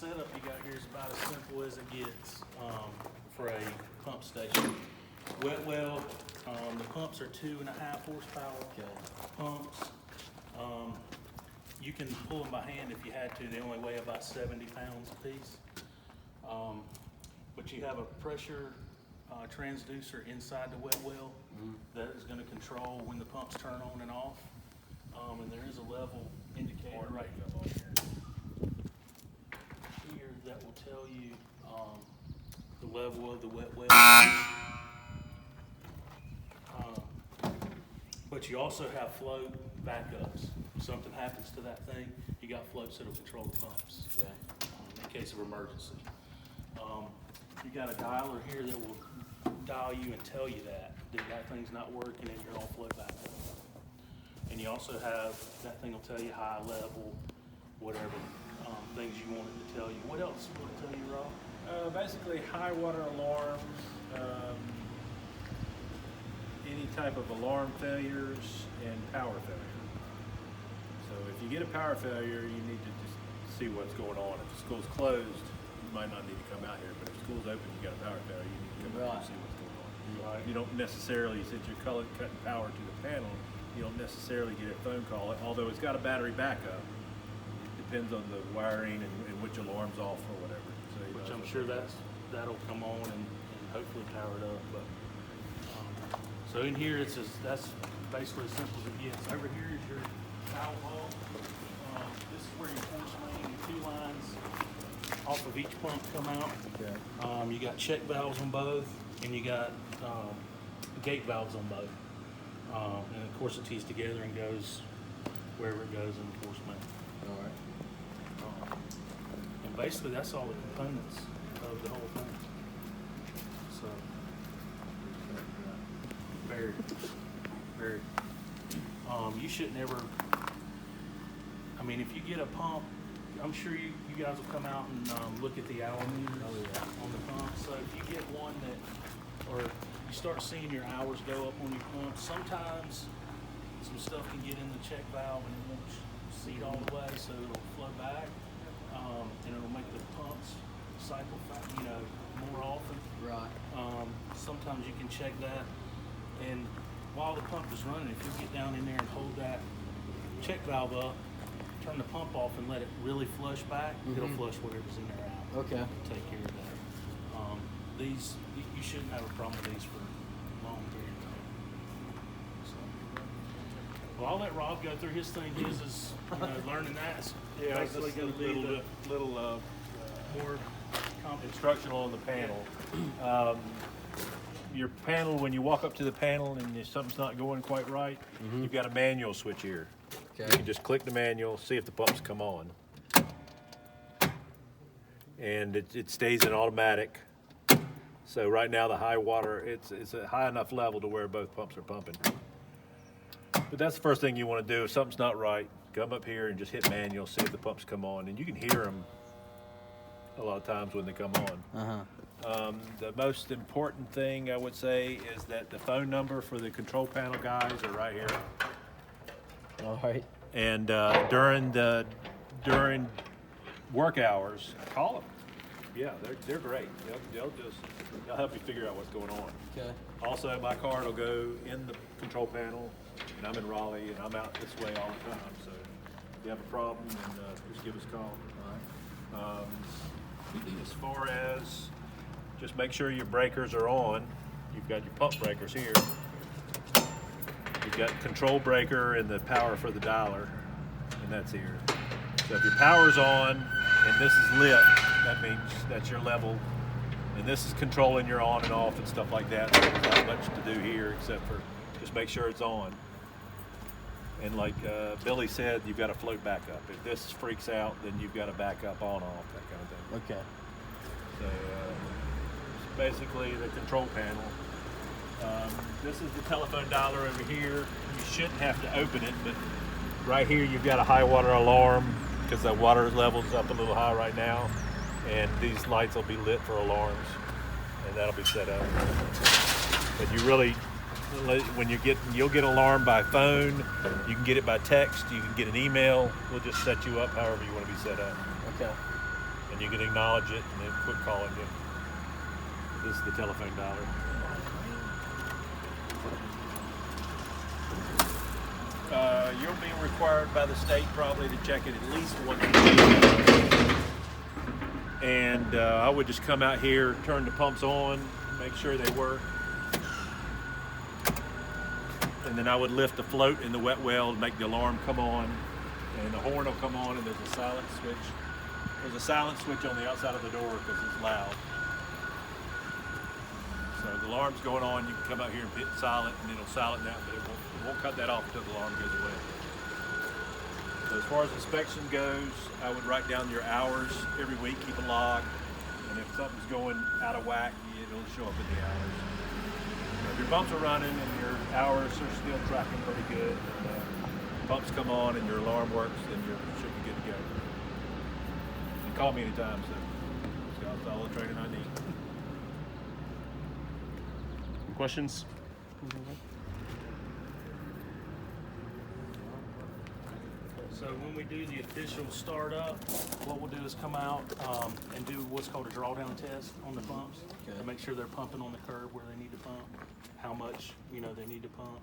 setup you got here is about as simple as it gets for a pump station. Wet well, the pumps are 2.5 horsepower pumps. You can pull them by hand if you had to. They only weigh about 70 pounds a piece. But you have a pressure transducer inside the wet well that is going to control when the pumps turn on and off. And there is a level indicator right here that will tell you the level of the wet well. But you also have float backups. If something happens to that thing, you got floats that'll control the pumps in case of emergency. You got a dialer here that will dial you and tell you that that thing's not working and you're on float backup. And you also have, that thing will tell you high, level, whatever things you want it to tell you. What else will it tell you, Rob? Basically high water alarm, any type of alarm failures, and power failure. So if you get a power failure, you need to just see what's going on. If the school's closed, you might not need to come out here, but if school's open, you got a power failure, you need to come out and see what's going on. Right. You don't necessarily, since you're cutting power to the panel, you don't necessarily get a phone call, although it's got a battery backup. It depends on the wiring and which alarm's off or whatever. So, Which I'm sure that'll come on and hopefully power it up. But so in here that's basically as simple as it gets. Over here is your valve hall. This is where your force main and 2 lines off of each pump come out. Okay. You got check valves on both, and you got gate valves on both. And of course it tees together and goes wherever it goes in the force main. All right. And basically that's all the components of the whole thing. So very, very. You shouldn't ever. I mean, if you get a pump, I'm sure you guys will come out and look at the hour meters on the pump. So if you get one that, or you start seeing your hours go up on your pump, sometimes some stuff can get in the check valve and it won't seat all the way, so it'll flow back, and it'll make the pumps cycle, more often. Right. Sometimes you can check that, and while the pump is running, if you get down in there and hold that check valve up, turn the pump off and let it really flush back, it'll flush whatever's in there out. Okay. Take care of that. These, you shouldn't have a problem with these for a long period of time. So, well, I'll let Rob go through his thing. His is learning that's basically going to be the little more complicated. instructional on the panel. Your panel, when you walk up to the panel and if something's not going quite right, you've got a manual switch here. Okay. You can just click the manual, see if the pumps come on. And it stays in automatic. So right now the high water, it's a high enough level to where both pumps are pumping. But that's the first thing you want to do. If something's not right, come up here and just hit manual, see if the pumps come on. And you can hear them a lot of times when they come on. The most important thing I would say is that the phone number for the control panel guys are right here. All right. And during work hours, call them. Yeah, they're great. They'll help you figure out what's going on. Okay. Also, my card will go in the control panel, and I'm in Raleigh, and I'm out this way all the time. So if you have a problem, then just give us a call. All right. As far as just make sure your breakers are on. You've got your pump breakers here. You've got control breaker and the power for the dialer, and that's here. So if your power's on and this is lit, that means that's your level. And this is controlling your on and off and stuff like that. So there's not much to do here except for just make sure it's on. And like Billy said, you've got to float back up. If this freaks out, then you've got to back up on off, that kind of thing. Okay. So it's basically the control panel. This is the telephone dialer over here. You shouldn't have to open it, but right here you've got a high water alarm because the water level's up a little high right now. And these lights will be lit for alarms, and that'll be set up. But you really, when you'll get alarm by phone, you can get it by text, you can get an email. We'll just set you up however you want to be set up. Okay. and you can acknowledge it and then quit calling you. This is the telephone dialer. You're being required by the state probably to check it at least once a week. And I would just come out here, turn the pumps on, make sure they work. And then I would lift the float in the wet well to make the alarm come on. And the horn will come on, and there's a silent switch. There's a silent switch on the outside of the door because it's loud. So the alarm's going on, you can come out here and hit silent, and it'll silent out, but it won't cut that off until the alarm goes away. So as far as inspection goes, I would write down your hours every week, keep a log, and if something's going out of whack, it'll show up in the hours. So if your pumps are running and your hours are still tracking pretty good, and pumps come on and your alarm works, then you should be good to go. And call me anytime, so that's all the training I need. Questions? So when we do the official startup, what we'll do is come out and do what's called a drawdown test on the pumps to make sure they're pumping on the curve where they need to pump, how much they need to pump.